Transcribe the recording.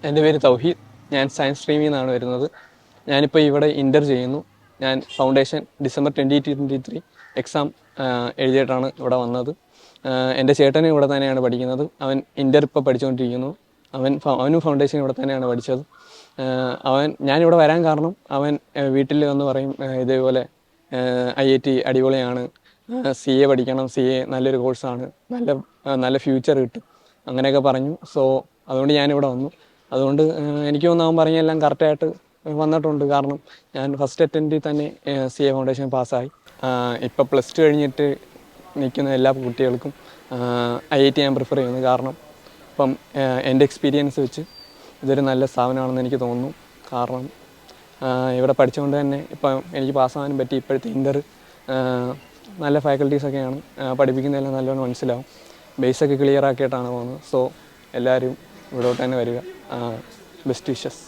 എൻ്റെ പേര് തൗഹീദ്. ഞാൻ സയൻസ് സ്ട്രീമിൽ നിന്നാണ് വരുന്നത്. ഞാനിപ്പോൾ ഇവിടെ ഇൻ്റർ ചെയ്യുന്നു. ഞാൻ ഫൗണ്ടേഷൻ ഡിസംബർ 2023 എക്സാം എഴുതിയിട്ടാണ് ഇവിടെ വന്നത്. എൻ്റെ ചേട്ടനും ഇവിടെ തന്നെയാണ് പഠിക്കുന്നത്. അവൻ ഇൻ്റർ ഇപ്പോൾ പഠിച്ചുകൊണ്ടിരിക്കുന്നു. അവനും ഫൗണ്ടേഷൻ ഇവിടെ തന്നെയാണ് പഠിച്ചത്. ഞാനിവിടെ വരാൻ കാരണം അവൻ വീട്ടിൽ വന്ന് പറയും ഇതേപോലെ IIT അടിപൊളിയാണ്, CA പഠിക്കണം, CA നല്ലൊരു കോഴ്സാണ്, നല്ല ഫ്യൂച്ചർ കിട്ടും അങ്ങനെയൊക്കെ പറഞ്ഞു. സോ അതുകൊണ്ട് ഞാനിവിടെ വന്നു. അതുകൊണ്ട് എനിക്ക് തോന്നുന്നു അവൻ പറഞ്ഞെല്ലാം കറക്റ്റായിട്ട് വന്നിട്ടുണ്ട്. കാരണം ഞാൻ ഫസ്റ്റ് അറ്റംപ്റ്റിൽ തന്നെ CA ഫൗണ്ടേഷൻ പാസ്സായി. ഇപ്പോൾ +2 കഴിഞ്ഞിട്ട് നിൽക്കുന്ന എല്ലാ കുട്ടികൾക്കും IIT ഞാൻ പ്രിഫർ ചെയ്യുന്നു. കാരണം ഇപ്പം എൻ്റെ എക്സ്പീരിയൻസ് വെച്ച് ഇതൊരു നല്ല സ്ഥാപനമാണെന്ന് എനിക്ക് തോന്നുന്നു. കാരണം ഇവിടെ പഠിച്ചുകൊണ്ട് തന്നെ ഇപ്പം എനിക്ക് പാസ്സാകാനും പറ്റി. ഇപ്പോഴത്തെ ഇൻ്റർ നല്ല ഫാക്കൽറ്റീസൊക്കെയാണ് പഠിപ്പിക്കുന്നതെല്ലാം നല്ലോണം മനസ്സിലാവും. ബേസൊക്കെ ക്ലിയർ ആക്കിയിട്ടാണ് പോകുന്നത്. സോ എല്ലാവരും ഇവിടോട്ട് തന്നെ വരിക. Best wishes.